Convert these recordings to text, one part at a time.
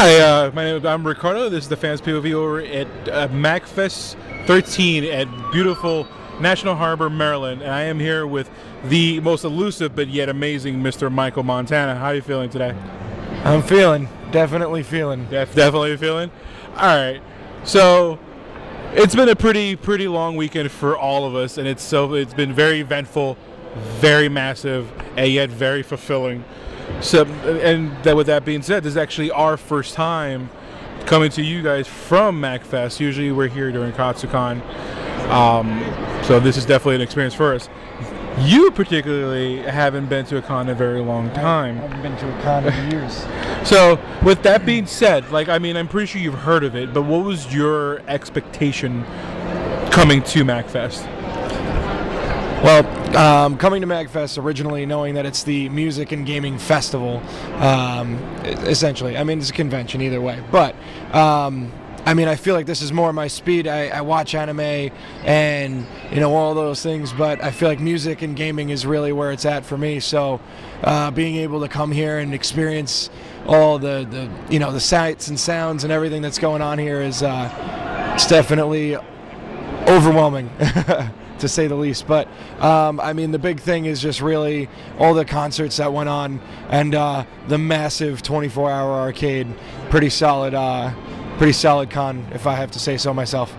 Hi, I'm Ricardo. This is the Fans POV over at MagFest 13 at beautiful National Harbor, Maryland, and I am here with the most elusive but yet amazing Mr. Michael Montana. How are you feeling today? I'm feeling, definitely feeling. Definitely feeling. All right, so it's been a pretty long weekend for all of us, and it's been very eventful, very massive, and yet very fulfilling. So, with that being said, this is actually our first time coming to you guys from MagFest. Usually we're here during Katsucon, so this is definitely an experience for us. You particularly haven't been to a con in a very long time. I haven't been to a con in years. So with that being said, I'm pretty sure you've heard of it, but what was your expectation coming to MagFest? Well, coming to MagFest originally knowing that it's the music and gaming festival, essentially. I mean, it's a convention either way. But, I feel like this is more my speed. I watch anime and, all those things. But I feel like music and gaming is really where it's at for me. So being able to come here and experience all the sights and sounds and everything that's going on here is it's definitely overwhelming. To say the least. But the big thing is just really all the concerts that went on and the massive 24-hour arcade. Pretty solid con, if I have to say so myself.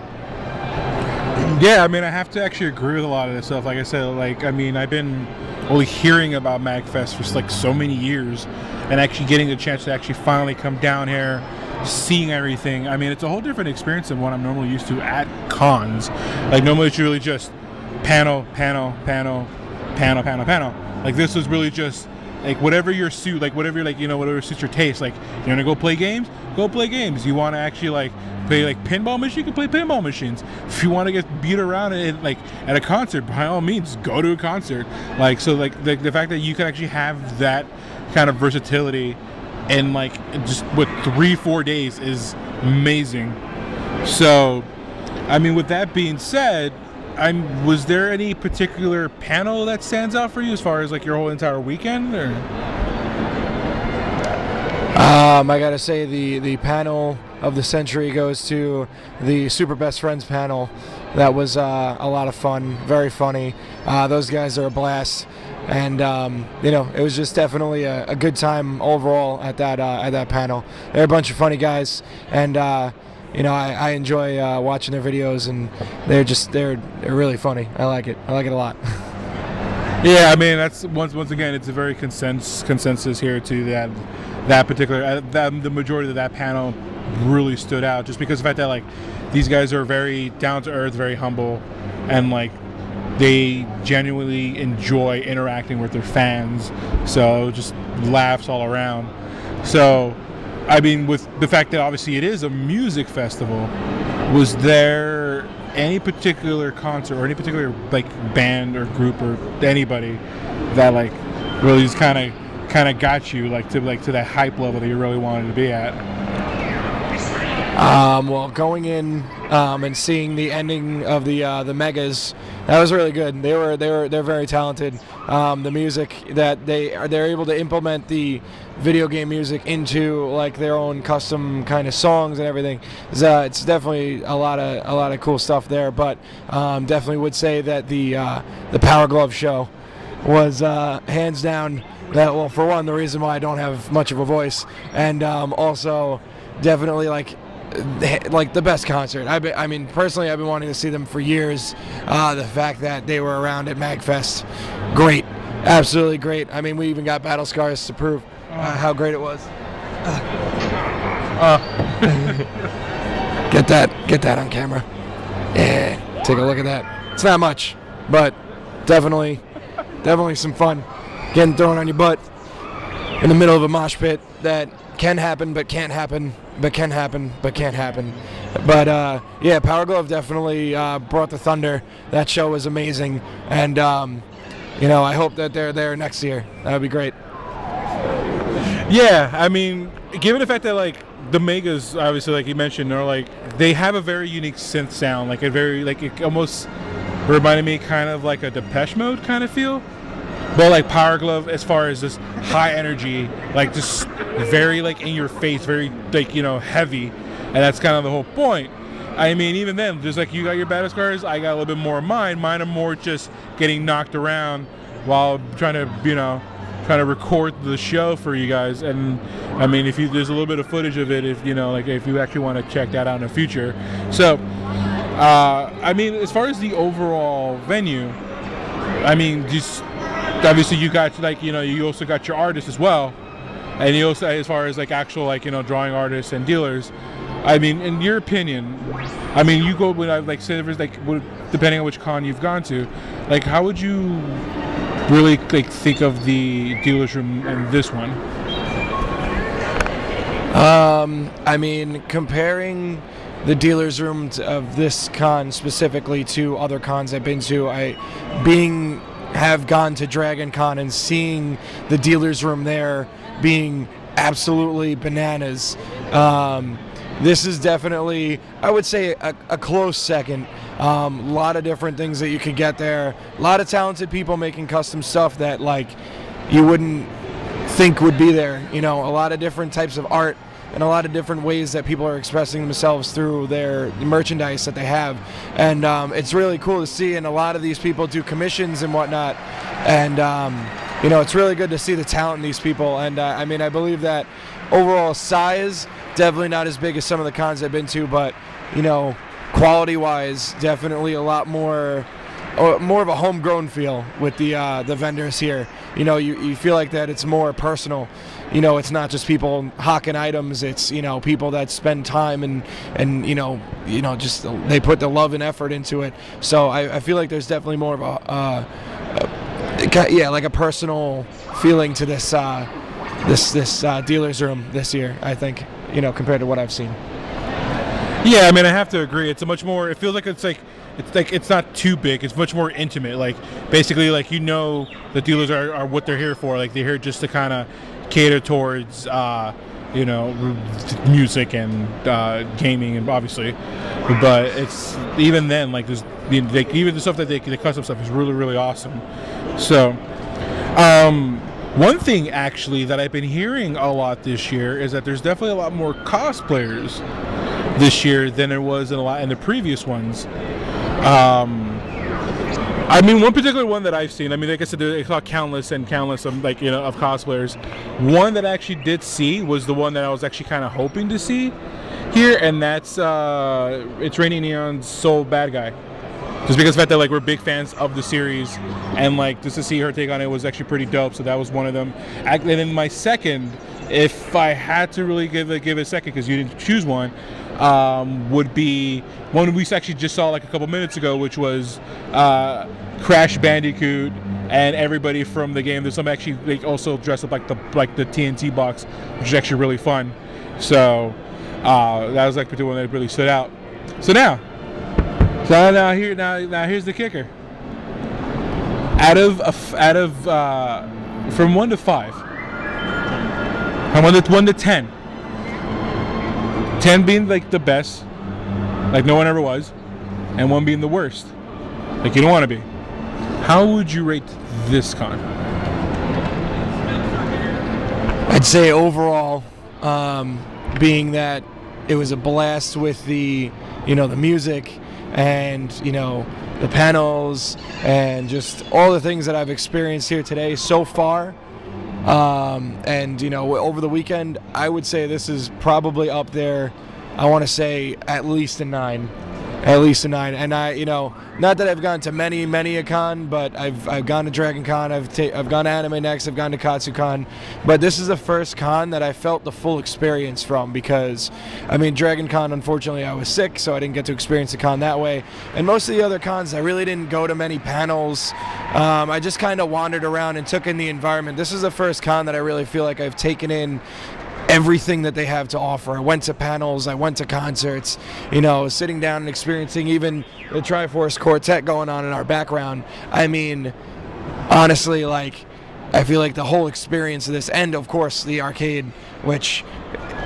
Yeah, I have to actually agree with a lot of this stuff. Like I said, I've been only hearing about MagFest for so many years, and actually getting the chance to actually finally come down here, seeing everything. It's a whole different experience than what I'm normally used to at cons. Normally it's really just panel. Like this was really just whatever your suit, whatever whatever suits your taste. You want to go play games? Go play games. You want to actually play pinball machine? You can play pinball machines. If you want to get beat around at a concert, by all means, go to a concert. The fact that you can actually have that kind of versatility in just with 3-4 days is amazing. So, with that being said, was there any particular panel that stands out for you as far as your whole entire weekend? Or? I gotta say the panel of the century goes to the Super Best Friends panel. That was a lot of fun, very funny. Those guys are a blast, and it was just definitely a good time overall at that panel. They're a bunch of funny guys, and I enjoy watching their videos, and they're really funny. I like it a lot. Yeah, that's once again, it's a very consensus here to that particular the majority of that panel really stood out, just because of the fact that these guys are very down to earth, very humble, and they genuinely enjoy interacting with their fans. So just laughs all around. So. With the fact that obviously it is a music festival, was there any particular concert or any particular band or group or anybody that really just kind of got you to that hype level that you really wanted to be at? Well, going in and seeing the ending of the Megas, that was really good. They're very talented. The music that they're able to implement the video game music into their own custom kind of songs and everything. It's definitely a lot of cool stuff there. But definitely would say that the Power Glove show was hands down that. For one, the reason why I don't have much of a voice, and also definitely the best concert. Personally, I've been wanting to see them for years. The fact that they were around at MagFest, great, absolutely great. We even got battle scars to prove how great it was. Get that on camera. Yeah, take a look at that. It's not much, but definitely some fun. Getting thrown on your butt in the middle of a mosh pit that can happen, but can't happen, but can happen, but can't happen. But yeah, Power Glove definitely brought the thunder. That show was amazing, and I hope that they're there next year. That would be great. Yeah, given the fact that the Megas, obviously, like you mentioned, are they have a very unique synth sound, it almost reminded me kind of like a Depeche Mode kind of feel. But like Power Glove, as far as this high energy, like just very like in your face, very like heavy, and that's kind of the whole point. I mean, even then, just like you got your battle scars, I got a little bit more of mine. Mine are more just getting knocked around while trying to record the show for you guys. And I mean, there's a little bit of footage of it, if if you actually want to check that out in the future. So, I mean, as far as the overall venue, I mean, just obviously you got you also got your artists as well, and you also, as far as like actual drawing artists and dealers. I mean, in your opinion, I mean, you go when I say depending on which con you've gone to, like how would you really think of the dealer's room and this one? I mean, comparing the dealer's room of this con specifically to other cons I've been to, have gone to Dragon Con and seeing the dealer's room there being absolutely bananas. This is definitely, I would say, a close second. A lot of different things that you could get there. A lot of talented people making custom stuff that you wouldn't think would be there. A lot of different types of art and a lot of different ways that people are expressing themselves through their merchandise that they have. And it's really cool to see. And a lot of these people do commissions and whatnot. And it's really good to see the talent in these people. And I mean, I believe that overall size, definitely not as big as some of the cons I've been to, but quality-wise, definitely a lot more of a homegrown feel with the vendors here. You feel like that it's more personal. It's not just people hawking items. It's people that spend time and just they put the love and effort into it. So I feel like there's definitely more of a personal feeling to this this dealer's room this year, I think, compared to what I've seen. Yeah, I mean, I have to agree. It's a much more. It feels like it's not too big. It's much more intimate. Like basically, the dealers are what they're here for. Like they're here just to kind of cater towards music and gaming, and obviously, but it's even then even the stuff that the custom stuff is really, really awesome. So, one thing actually that I've been hearing a lot this year is that there's definitely a lot more cosplayers this year than there was in the previous ones. I mean, one particular one that I've seen, I mean, like I said, they saw countless of cosplayers. One that I actually did see was the one that I was actually kind of hoping to see here, and that's it's Rainy Neon's Soul Bad Guy. Just because of the fact that we're big fans of the series, and just to see her take on it was actually pretty dope. So that was one of them. And then my second, if I had to really give it a second, because you didn't choose one, would be one we actually just saw a couple minutes ago, which was Crash Bandicoot and everybody from the game. There's some actually also dressed up like the TNT box, which is actually really fun. So that was the one that really stood out. So now here's the kicker. Out of from 1 to 5, and 1 to 10. 10 being the best, no one ever was, and 1 being the worst, you don't want to be. How would you rate this con? I'd say overall, being that it was a blast with the the music and the panels and just all the things that I've experienced here today so far. And over the weekend, I would say this is probably up there. I want to say at least a 9. And I, not that I've gone to many a con, but I've gone to Dragon Con, I've gone to Anime Next, I've gone to Katsucon, but this is the first con that I felt the full experience from, because I mean, Dragon Con, unfortunately I was sick, so I didn't get to experience the con that way, and most of the other cons I really didn't go to many panels. I just kind of wandered around and took in the environment. This is the first con that I really feel like I've taken in everything that they have to offer. I went to panels, I went to concerts, sitting down and experiencing even the Triforce Quartet going on in our background. I mean, honestly, I feel like the whole experience of this, and of course the arcade, which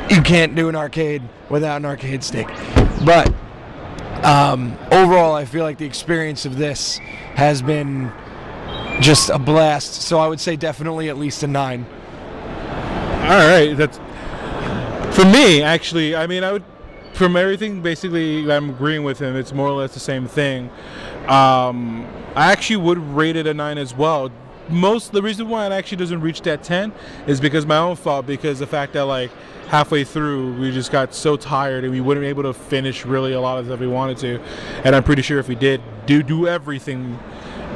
you can't do an arcade without an arcade stick. But overall, I feel like the experience of this has been just a blast. So I would say definitely at least a 9. All right, that's for me. Actually, I mean, I would, from everything basically I'm agreeing with him. It's more or less the same thing. I actually would rate it a 9 as well. The reason why it actually doesn't reach that 10 is because my own fault, because the fact that like halfway through we just got so tired and we wouldn't be able to finish really a lot of stuff we wanted to, and I'm pretty sure if we did do everything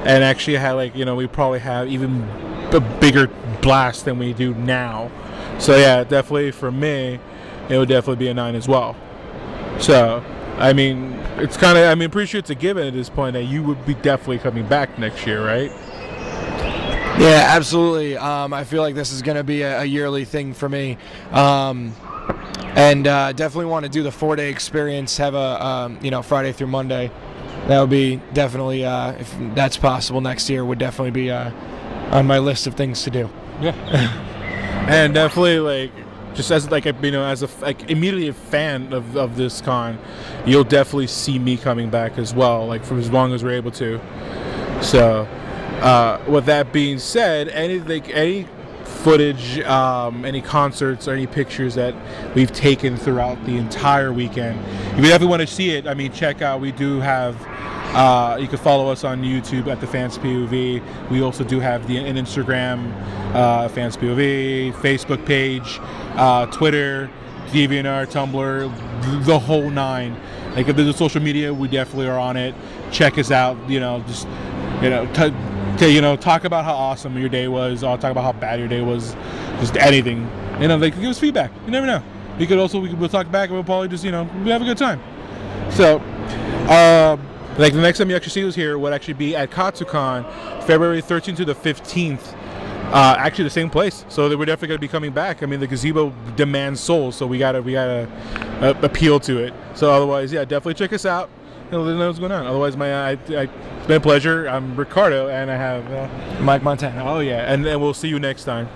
and actually had like, you know, we probably have even a bigger blast than we do now. So yeah, definitely for me it would definitely be a 9 as well. So I mean, it's kind of, I mean, pretty sure it's a given at this point that you would be definitely coming back next year, right? Yeah, absolutely. I feel like this is going to be a yearly thing for me. And definitely want to do the 4-day experience, have a, you know, Friday through Monday. That would be definitely, if that's possible next year, would definitely be on my list of things to do. Yeah. And definitely, like, just as, like, you know, as a, like, immediately a fan of this con, you'll definitely see me coming back as well, like, for as long as we're able to. So, with that being said, any footage, any concerts, or any pictures that we've taken throughout the entire weekend, if you definitely want to see it, I mean, check out, we do have, you can follow us on YouTube at the Fans POV. We also do have an Instagram, Fans POV, Facebook page, Twitter, DeviantArt, Tumblr, the whole 9. Like, if there's a social media, we definitely are on it. Check us out, you know, just, you know, you know, talk about how awesome your day was, or talk about how bad your day was, just anything. You know, like, give us feedback. You never know. We'll talk back, and we'll probably just, you know, we have a good time. So, like, the next time you actually see us here would actually be at Katsucon, February 13th to the 15th. Actually, the same place. So we're definitely going to be coming back. I mean, the gazebo demands souls, so we gotta appeal to it. So otherwise, yeah, definitely check us out. Let us know what's going on. Otherwise, it's been a pleasure. I'm Ricardo, and I have Mike Montana. Oh yeah, and we'll see you next time.